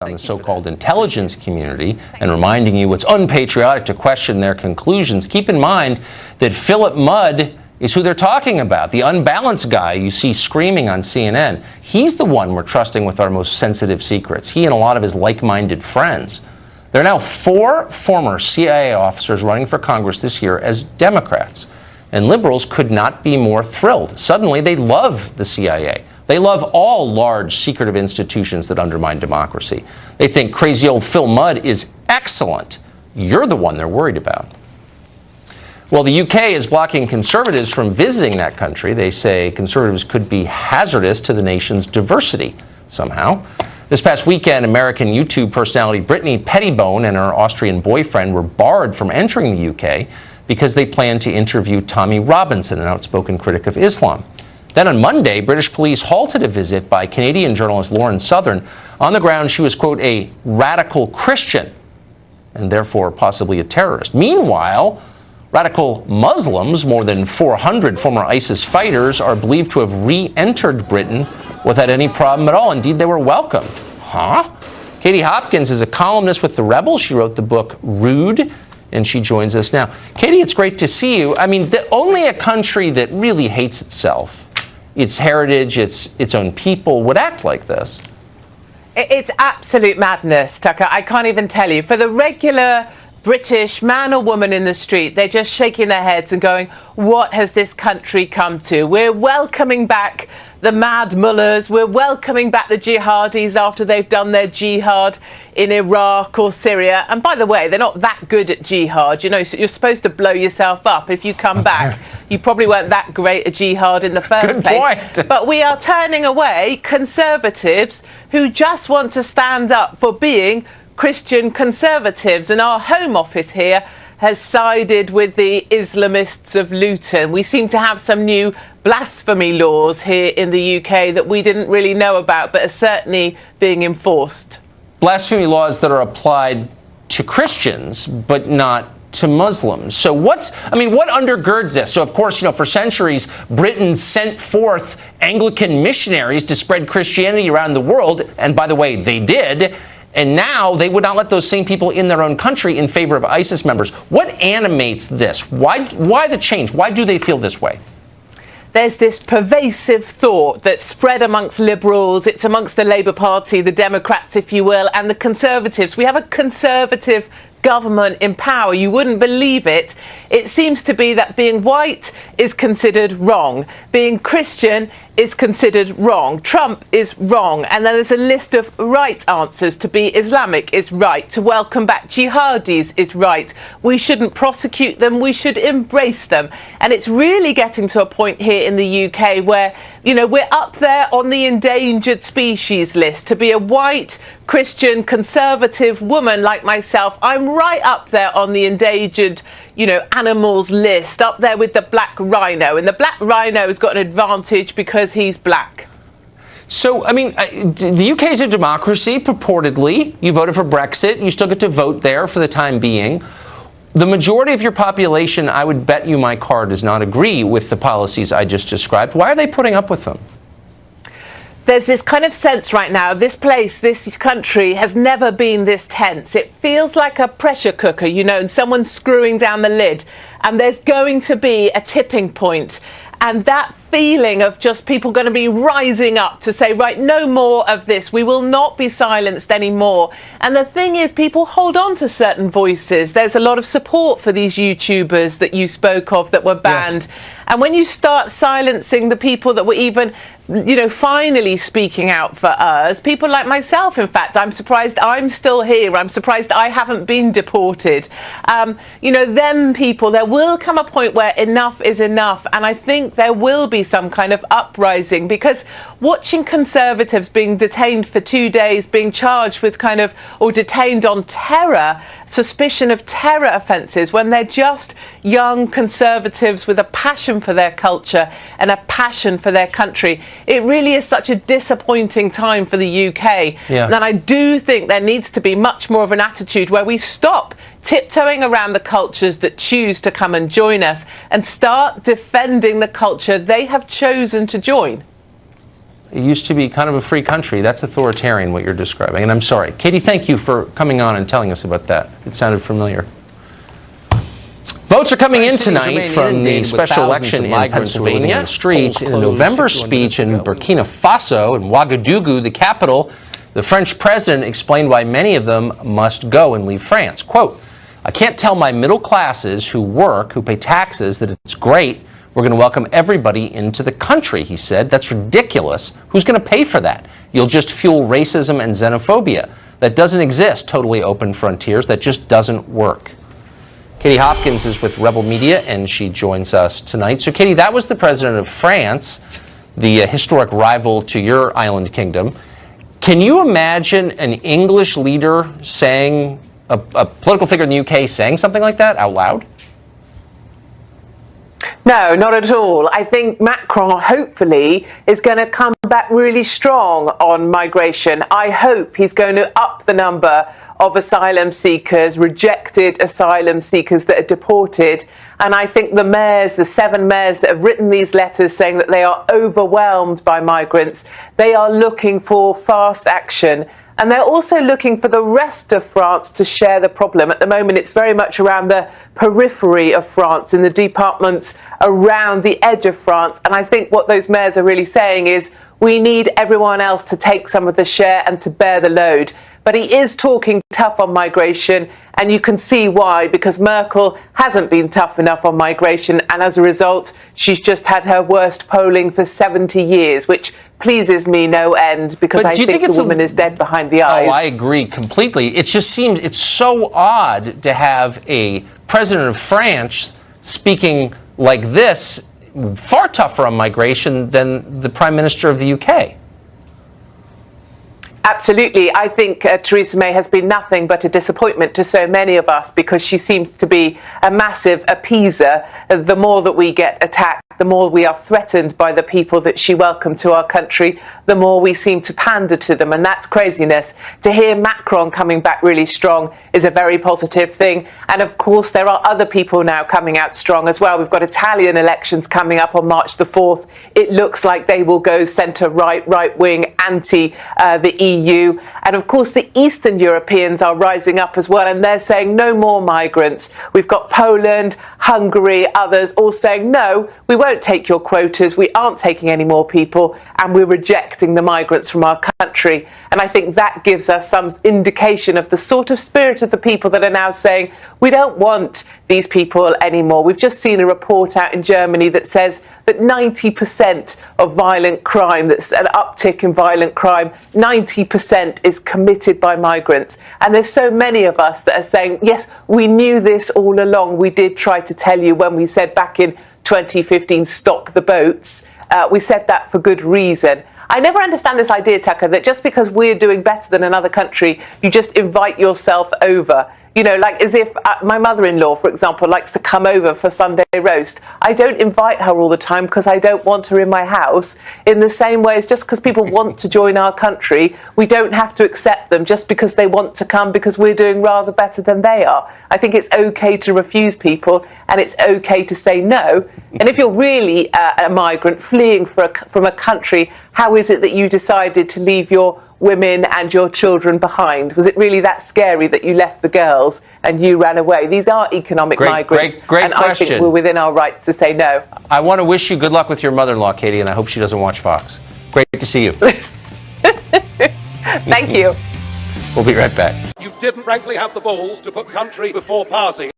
On the so-called intelligence community and reminding you it's unpatriotic to question their conclusions. Keep in mind that Philip Mudd is who they're talking about, the unbalanced guy you see screaming on CNN. He's the one we're trusting with our most sensitive secrets, he and a lot of his like-minded friends. There are now 4 former CIA officers running for Congress this year as Democrats, and liberals could not be more thrilled. Suddenly, they love the CIA. They love all large, secretive institutions that undermine democracy. They think crazy old Phil Mudd is excellent. You're the one they're worried about. Well, the UK is blocking conservatives from visiting that country. They say conservatives could be hazardous to the nation's diversity somehow. This past weekend, American YouTube personality Brittany Pettibone and her Austrian boyfriend were barred from entering the UK because they planned to interview Tommy Robinson, an outspoken critic of Islam. Then on Monday, British police halted a visit by Canadian journalist Lauren Southern on the grounds she was, quote, a radical Christian and therefore possibly a terrorist. Meanwhile, radical Muslims, more than 400 former ISIS fighters, are believed to have re-entered Britain without any problem at all. Indeed, they were welcomed. Huh? Katie Hopkins is a columnist with The Rebel. She wrote the book Rude, and she joins us now. Katie, it's great to see you. I mean, only a country that really hates itself, its heritage, its own people, would act like this. It's absolute madness, Tucker. I can't even tell you. For the regular British man or woman in the street, they're just shaking their heads and going, what has this country come to? We're welcoming back the mad mullahs. We're welcoming back the jihadis after they've done their jihad in Iraq or Syria. And by the way, they're not that good at jihad. You know, so you're supposed to blow yourself up if you come back. You probably weren't that great at jihad in the first place. Point. But we are turning away conservatives who just want to stand up for being Christian conservatives. And our Home Office here has sided with the Islamists of Luton. We seem to have some new blasphemy laws here in the UK that we didn't really know about, but are certainly being enforced. Blasphemy laws that are applied to Christians, but not to Muslims. So what undergirds this? So of course, for centuries, Britain sent forth Anglican missionaries to spread Christianity around the world. And by the way, they did. And now they would not let those same people in their own country in favor of ISIS members. What animates this? Why the change? Why do they feel this way? There's this pervasive thought that's spread amongst liberals. It's amongst the Labour Party, the Democrats, if you will, and the Conservatives. We have a Conservative government in power. You wouldn't believe it. It seems to be that being white is considered wrong. Being Christian is considered wrong. Trump is wrong. And then there's a list of right answers. To be Islamic is right. To welcome back jihadis is right. We shouldn't prosecute them. We should embrace them. And it's really getting to a point here in the UK where, we're up there on the endangered species list. To be a white, Christian, conservative woman like myself, I'm right up there on the endangered, animals list, up there with the black rhino. And the black rhino has got an advantage because he's black. So, the UK is a democracy, purportedly. You voted for Brexit. You still get to vote there for the time being. The majority of your population, I would bet you my car, does not agree with the policies I just described. Why are they putting up with them? There's this kind of sense right now, this country has never been this tense. It feels like a pressure cooker, and someone's screwing down the lid. And there's going to be a tipping point. And that feeling of just people going to be rising up to say, right, no more of this. We will not be silenced anymore. And the thing is, people hold on to certain voices. There's a lot of support for these YouTubers that you spoke of that were banned. Yes. And when you start silencing the people that were even, finally speaking out for us, people like myself, in fact, I'm surprised I'm still here. I'm surprised I haven't been deported. Them people, there will come a point where enough is enough. And I think there will be some kind of uprising, because watching conservatives being detained for 2 days, being charged with or detained on suspicion of terror offences, when they're just young conservatives with a passion for their culture and a passion for their country. It really is such a disappointing time for the UK. Yeah. And I do think there needs to be much more of an attitude where we stop tiptoeing around the cultures that choose to come and join us and start defending the culture they have chosen to join. It used to be kind of a free country. That's authoritarian, what you're describing. And I'm sorry. Katie, thank you for coming on and telling us about that. It sounded familiar. Votes are coming in tonight from the special election in Pennsylvania. In the streets. In a November speech in Burkina Faso, in Ouagadougou, the capital, the French president explained why many of them must go and leave France. Quote, "I can't tell my middle classes who work, who pay taxes, that it's great. We're going to welcome everybody into the country," he said. "That's ridiculous. Who's going to pay for that? You'll just fuel racism and xenophobia. That doesn't exist, totally open frontiers. That just doesn't work." Katie Hopkins is with Rebel Media, and she joins us tonight. So, Katie, that was the president of France, the historic rival to your island kingdom. Can you imagine an English leader saying, a political figure in the UK saying something like that out loud? No, not at all. I think Macron, hopefully, is going to come back really strong on migration. I hope he's going to up the number of asylum seekers, rejected asylum seekers that are deported. And I think the mayors, the 7 mayors that have written these letters saying that they are overwhelmed by migrants, they are looking for fast action. And they're also looking for the rest of France to share the problem. At the moment, it's very much around the periphery of France, in the departments around the edge of France. And I think what those mayors are really saying is, we need everyone else to take some of the share and to bear the load. But he is talking tough on migration, and you can see why, because Merkel hasn't been tough enough on migration, and as a result, she's just had her worst polling for 70 years, which pleases me no end, because I think the woman is dead behind the eyes. Oh, I agree completely. It just seems it's so odd to have a president of France speaking like this, far tougher on migration than the Prime Minister of the UK. Absolutely. I think Theresa May has been nothing but a disappointment to so many of us, because she seems to be a massive appeaser. The more that we get attacked, the more we are threatened by the people that she welcomed to our country, the more we seem to pander to them. And that's craziness. To hear Macron coming back really strong is a very positive thing. And of course, there are other people now coming out strong as well. We've got Italian elections coming up on March the 4th. It looks like they will go centre-right, right-wing, anti the EU. And of course, the Eastern Europeans are rising up as well, and they're saying no more migrants. We've got Poland, Hungary, others all saying, no, we won't take your quotas, we aren't taking any more people, and we're rejecting the migrants from our country. And I think that gives us some indication of the sort of spirit of the people that are now saying, we don't want these people anymore. We've just seen a report out in Germany that says that 90% of violent crime, that's an uptick in violent crime, 90% is committed by migrants. And there's so many of us that are saying, yes, we knew this all along. We did try to tell you when we said back in 2015, stop the boats. We said that for good reason. I never understand this idea, Tucker, that just because we're doing better than another country, you just invite yourself over. You know, like as if my mother-in-law, for example, likes to come over for Sunday roast. I don't invite her all the time because I don't want her in my house. In the same way as just because people want to join our country, we don't have to accept them just because they want to come because we're doing rather better than they are. I think it's okay to refuse people, and it's okay to say no. And if you're really a migrant fleeing from a country, how is it that you decided to leave your women and your children behind? Was it really that scary that you left the girls and you ran away? These are economic migrants, great and question. I think we're within our rights to say no. I want to wish you good luck with your mother-in-law, Katie, and I hope she doesn't watch Fox. Great to see you. Thank you. We'll be right back. You didn't frankly have the balls to put country before party.